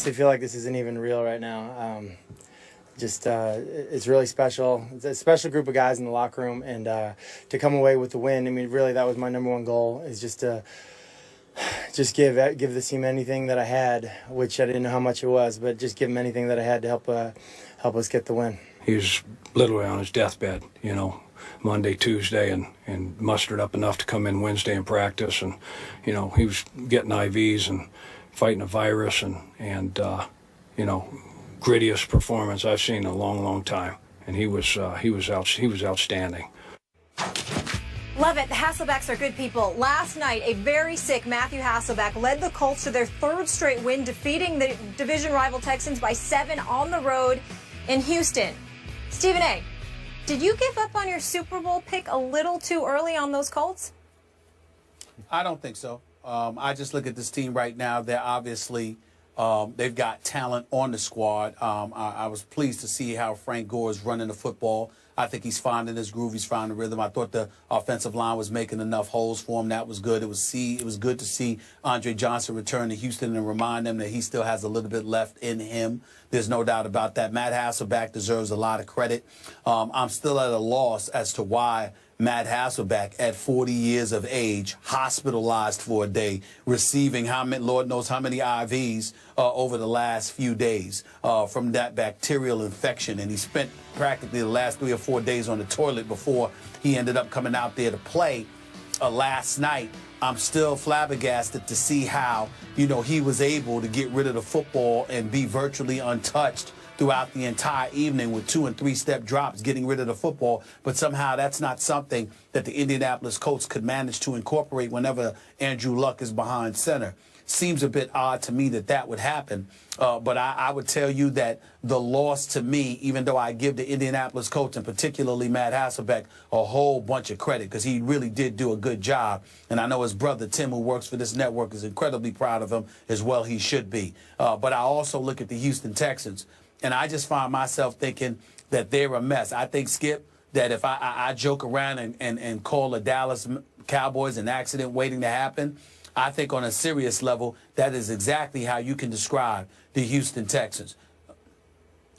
honestly feel like this isn't even real right now. It's really special. It's a special group of guys in the locker room, and to come away with the win, I mean, really, that was my number one goal, is just to give the team anything that I had, which I didn't know how much it was, but just give them anything that I had to help us get the win. He was literally on his deathbed, you know, Monday, Tuesday, and mustered up enough to come in Wednesday and practice. And, you know, he was getting IVs and fighting a virus and you know, grittiest performance I've seen in a long, long time. And he was outstanding. Love it. The Hasselbacks are good people. Last night, a very sick Matthew Hasselback led the Colts to their third straight win, defeating the division rival Texans by 7 on the road in Houston. Stephen A., did you give up on your Super Bowl pick a little too early on those Colts? I don't think so. I just look at this team right now. They're obviously, they've got talent on the squad. I was pleased to see how Frank Gore is running the football. I think he's finding his groove. He's finding the rhythm. I thought the offensive line was making enough holes for him. That was good. It was good to see Andre Johnson return to Houston and remind them that he still has a little bit left in him. There's no doubt about that. Matt Hasselback deserves a lot of credit. I'm still at a loss as to why Matt Hasselback, at 40 years of age, hospitalized for a day, receiving Lord knows how many IVs over the last few days from that bacterial infection. And he spent practically the last 3 or 4 days on the toilet before he ended up coming out there to play last night. I'm still flabbergasted to see how, you know, he was able to get rid of the football and be virtually untouched throughout the entire evening with 2- and 3-step drops, getting rid of the football. But somehow that's not something that the Indianapolis Colts could manage to incorporate whenever Andrew Luck is behind center. Seems a bit odd to me that that would happen. But I would tell you that the loss to me, even though I give the Indianapolis Colts and particularly Matt Hasselbeck a whole bunch of credit because he really did do a good job. And I know his brother Tim, who works for this network, is incredibly proud of him as well. He should be. But I also look at the Houston Texans, and I just find myself thinking that they're a mess. I think, Skip, that if I joke around and call the Dallas Cowboys an accident waiting to happen, I think on a serious level, that is exactly how you can describe the Houston Texans.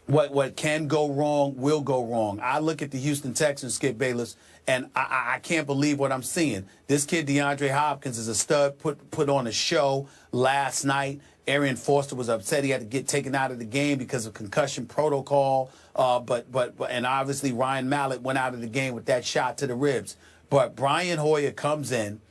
What can go wrong will go wrong. I look at the Houston Texans, Skip Bayless, and I can't believe what I'm seeing. This kid, DeAndre Hopkins, is a stud, put on a show last night. Arian Foster was upset he had to get taken out of the game because of concussion protocol. And obviously Ryan Mallett went out of the game with that shot to the ribs. But Brian Hoyer comes in,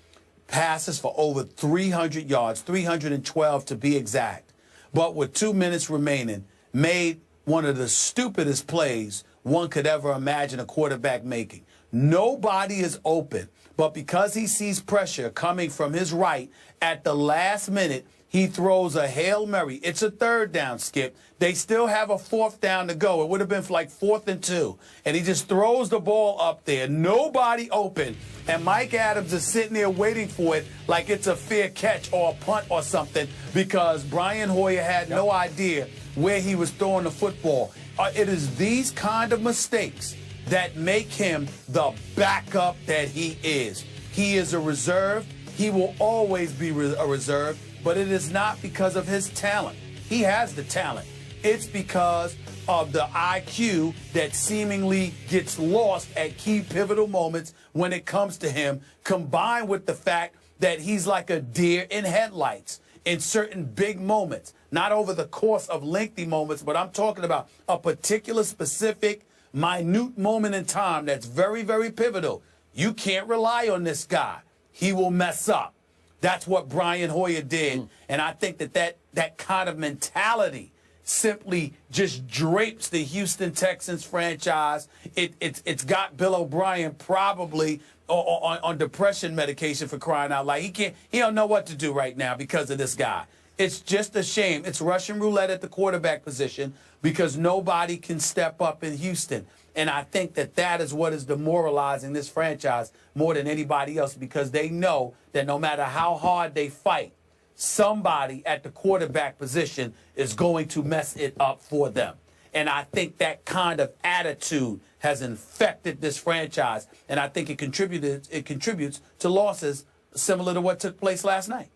passes for over 300 yards, 312 to be exact. But with 2 minutes remaining, made one of the stupidest plays one could ever imagine a quarterback making. Nobody is open, but because he sees pressure coming from his right at the last minute, he throws a Hail Mary. It's a 3rd down, Skip. They still have a 4th down to go. It would have been like 4th and 2. And he just throws the ball up there. Nobody open. And Mike Adams is sitting there waiting for it like it's a fair catch or a punt or something because Brian Hoyer had no idea where he was throwing the football. It is these kind of mistakes that make him the backup that he is. He is a reserve. He will always be a reserve. But it is not because of his talent. He has the talent. It's because of the IQ that seemingly gets lost at key pivotal moments when it comes to him, combined with the fact that he's like a deer in headlights in certain big moments, not over the course of lengthy moments, but I'm talking about a particular specific, minute moment in time that's very, very pivotal. You can't rely on this guy. He will mess up. That's what Brian Hoyer did, and I think that kind of mentality simply just drapes the Houston Texans franchise. It's got Bill O'Brien probably on depression medication, for crying out loud. He don't know what to do right now because of this guy. It's just a shame. It's Russian roulette at the quarterback position because nobody can step up in Houston. And I think that is what is demoralizing this franchise more than anybody else because they know that no matter how hard they fight, somebody at the quarterback position is going to mess it up for them. And I think that kind of attitude has infected this franchise. And I think it contributes to losses similar to what took place last night.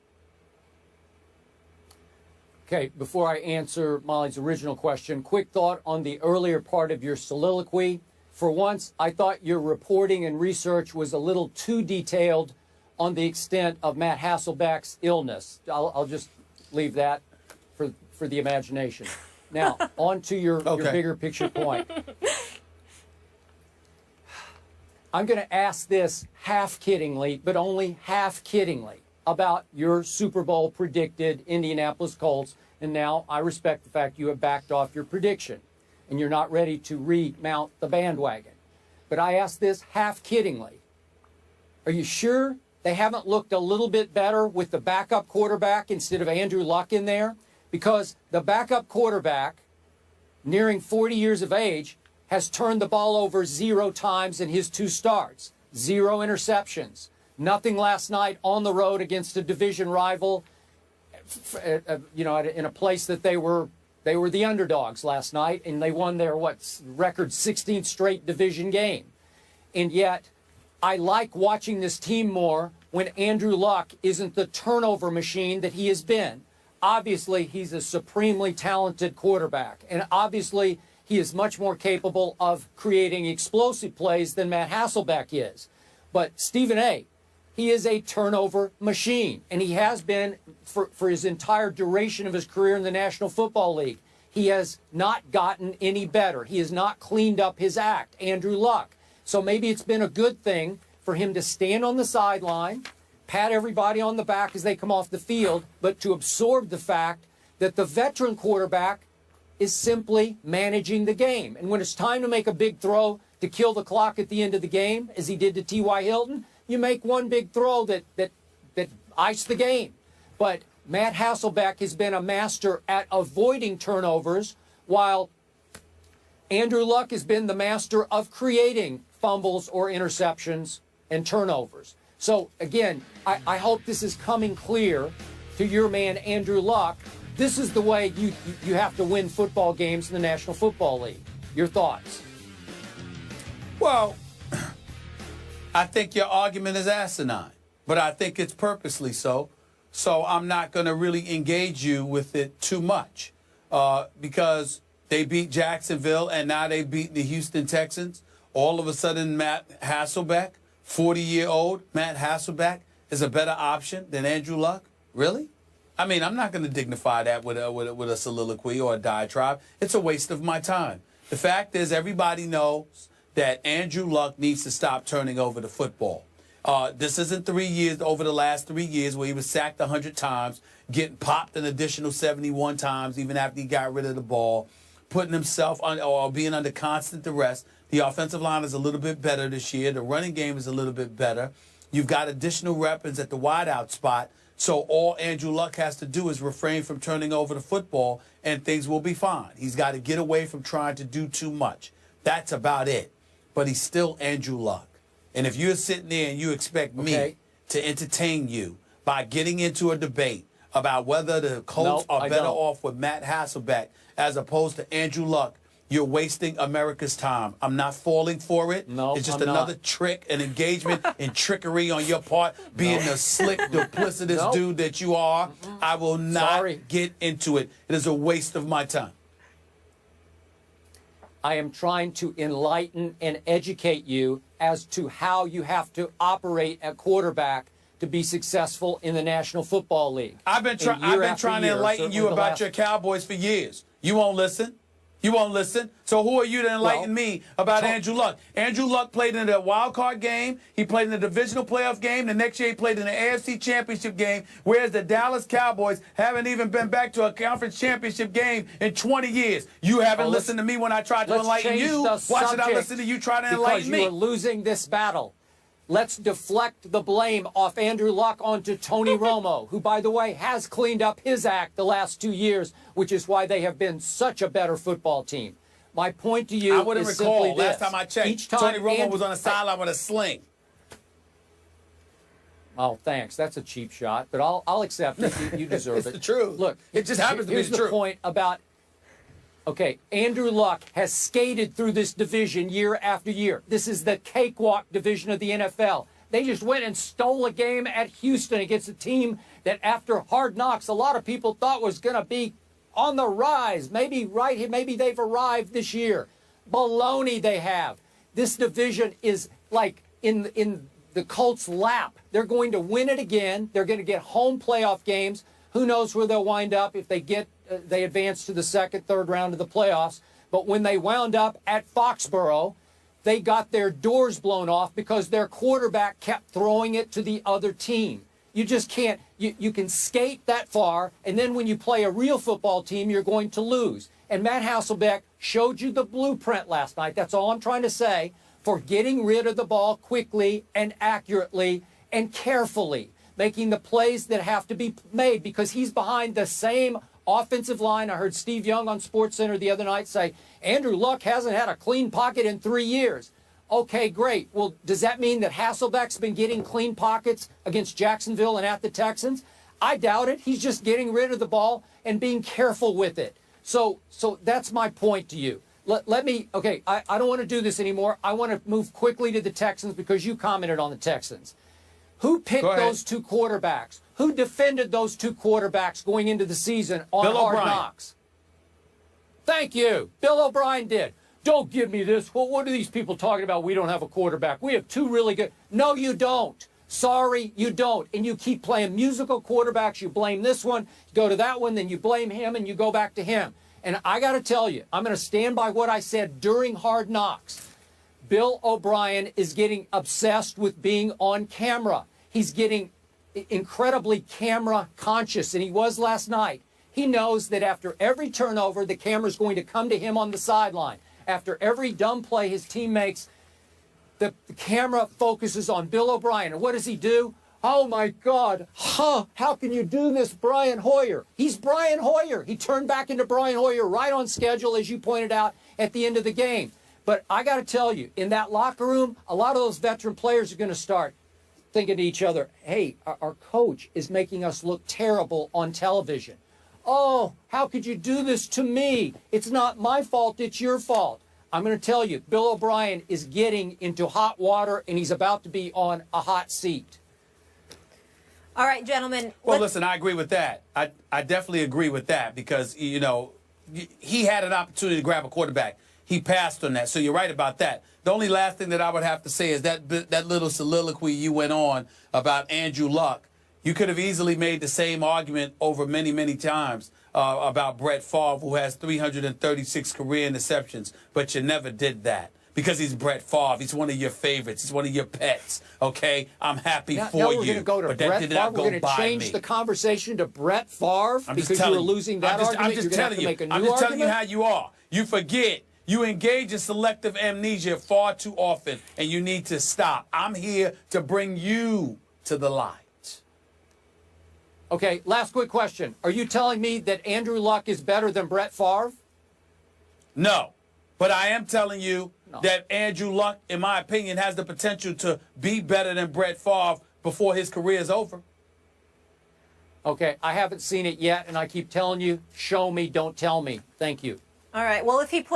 Okay, before I answer Molly's original question, quick thought on the earlier part of your soliloquy. For once, I thought your reporting and research was a little too detailed on the extent of Matt Hasselbeck's illness. I'll just leave that for the imagination. Now, on to your bigger picture point. I'm going to ask this half-kiddingly, but only half-kiddingly, about your Super Bowl predicted Indianapolis Colts, and now I respect the fact you have backed off your prediction, and you're not ready to remount the bandwagon. But I ask this half-kiddingly. Are you sure they haven't looked a little bit better with the backup quarterback instead of Andrew Luck in there? Because the backup quarterback, nearing 40 years of age, has turned the ball over 0 times in his 2 starts. 0 interceptions. Nothing last night on the road against a division rival, you know, in a place that they were the underdogs last night, and they won their, record 16th straight division game. And yet, I like watching this team more when Andrew Luck isn't the turnover machine that he has been. Obviously, he's a supremely talented quarterback, and obviously, he is much more capable of creating explosive plays than Matt Hasselbeck is. But Stephen A., he is a turnover machine, and he has been for his entire duration of his career in the National Football League. He has not gotten any better. He has not cleaned up his act, Andrew Luck. So maybe it's been a good thing for him to stand on the sideline, pat everybody on the back as they come off the field, but to absorb the fact that the veteran quarterback is simply managing the game. And when it's time to make a big throw to kill the clock at the end of the game, as he did to T.Y. Hilton, you make one big throw that iced the game. But Matt Hasselbeck has been a master at avoiding turnovers, while Andrew Luck has been the master of creating fumbles or interceptions and turnovers. So, again, I hope this is coming clear to your man, Andrew Luck. This is the way you have to win football games in the National Football League. Your thoughts? Well, I think your argument is asinine, but I think it's purposely so. So I'm not going to really engage you with it too much because they beat Jacksonville and now they've beaten the Houston Texans. All of a sudden, Matt Hasselbeck, 40-year-old Matt Hasselbeck, is a better option than Andrew Luck? Really? I mean, I'm not going to dignify that with a soliloquy or a diatribe. It's a waste of my time. The fact is, everybody knows that Andrew Luck needs to stop turning over the football. This isn't 3 years, over the last 3 years, where he was sacked 100 times, getting popped an additional 71 times, even after he got rid of the ball, putting himself on, or being under constant duress. The offensive line is a little bit better this year. The running game is a little bit better. You've got additional weapons at the wideout spot. So all Andrew Luck has to do is refrain from turning over the football, and things will be fine. He's got to get away from trying to do too much. That's about it. But he's still Andrew Luck. And if you're sitting there and you expect me to entertain you by getting into a debate about whether the Colts are better off with Matt Hasselbeck as opposed to Andrew Luck, you're wasting America's time. I'm not falling for it. No, it's just another trick, an engagement in trickery on your part, being the slick, duplicitous dude that you are. I will not get into it. It is a waste of my time. I am trying to enlighten and educate you as to how you have to operate at quarterback to be successful in the National Football League. I've been trying to enlighten you about your Cowboys for years. You won't listen. You won't listen. So who are you to enlighten me about Andrew Luck? Andrew Luck played in the wild card game. He played in the divisional playoff game. The next year he played in the AFC championship game, whereas the Dallas Cowboys haven't even been back to a conference championship game in 20 years. You haven't listened to me when I tried to enlighten you. Why should I listen to you try to enlighten me? Because you are losing this battle. Let's deflect the blame off Andrew Luck onto Tony Romo, who, by the way, has cleaned up his act the last 2 years, which is why they have been such a better football team. My point to you I wouldn't is recall. simply this. Last time I checked, Each time Tony Romo was on the sideline with a sling. Oh, thanks. That's a cheap shot, but I'll accept it. You deserve It's it. the truth. Look, it just happens to be the truth. Here's the point about, okay, Andrew Luck has skated through this division year after year. This is the cakewalk division of the NFL. They just went and stole a game at Houston against a team that after Hard Knocks, a lot of people thought was going to be on the rise. Maybe right here, maybe they've arrived this year. Baloney they have. This division is like in the Colts' lap. They're going to win it again. They're going to get home playoff games. Who knows where they'll wind up if they they advance to the second, third round of the playoffs. But when they wound up at Foxborough, they got their doors blown off because their quarterback kept throwing it to the other team. You just can't. You can skate that far, and then when you play a real football team, you're going to lose. And Matt Hasselbeck showed you the blueprint last night. That's all I'm trying to say, for getting rid of the ball quickly and accurately and carefully, making the plays that have to be made, because he's behind the same offensive line. I heard Steve Young on SportsCenter the other night say, Andrew Luck hasn't had a clean pocket in 3 years. Okay, great. Well, does that mean that Hasselbeck's been getting clean pockets against Jacksonville and at the Texans? I doubt it. He's just getting rid of the ball and being careful with it. So that's my point to you. Let me, okay, I don't want to do this anymore. I want to move quickly to the Texans because you commented on the Texans. Who picked those two quarterbacks? Who defended those two quarterbacks going into the season on Hard Knocks? Thank you. Bill O'Brien did. Don't give me this. Well, what are these people talking about? We don't have a quarterback. We have two really good. No, you don't. Sorry, you don't. And you keep playing musical quarterbacks. You blame this one, you go to that one, then you blame him, and you go back to him. And I got to tell you, I'm going to stand by what I said during Hard Knocks. Bill O'Brien is getting obsessed with being on camera. He's getting incredibly camera conscious, and he was last night. He knows that after every turnover, the camera's going to come to him on the sideline. After every dumb play his team makes, the camera focuses on Bill O'Brien. And what does he do? Oh, my God. How can you do this, Brian Hoyer? He's Brian Hoyer. He turned back into Brian Hoyer right on schedule, as you pointed out, at the end of the game. But I got to tell you, in that locker room, a lot of those veteran players are going to start thinking to each other, hey, our coach is making us look terrible on television. Oh, how could you do this to me? It's not my fault, it's your fault. I'm going to tell you, Bill O'Brien is getting into hot water, and he's about to be on a hot seat. All right, gentlemen. Well, listen, I agree with that. I definitely agree with that because, you know, he had an opportunity to grab a quarterback. He passed on that, so you're right about that. The only last thing that I would have to say is that little soliloquy you went on about Andrew Luck. You could have easily made the same argument over many, many times about Brett Favre, who has 336 career interceptions, but you never did that because he's Brett Favre. He's one of your favorites. He's one of your pets, okay? I'm happy for now you. We're going to go to but Brett that did Favre. not go We're going to by change me. the conversation to Brett Favre because you were losing that argument. I'm just telling you. I'm just telling you how you are. You forget. You engage in selective amnesia far too often, and you need to stop. I'm here to bring you to the light. Okay, last quick question. Are you telling me that Andrew Luck is better than Brett Favre? No. But I am telling you that Andrew Luck, in my opinion, has the potential to be better than Brett Favre before his career is over. Okay, I haven't seen it yet, and I keep telling you, show me, don't tell me. Thank you. All right. Well, if he plays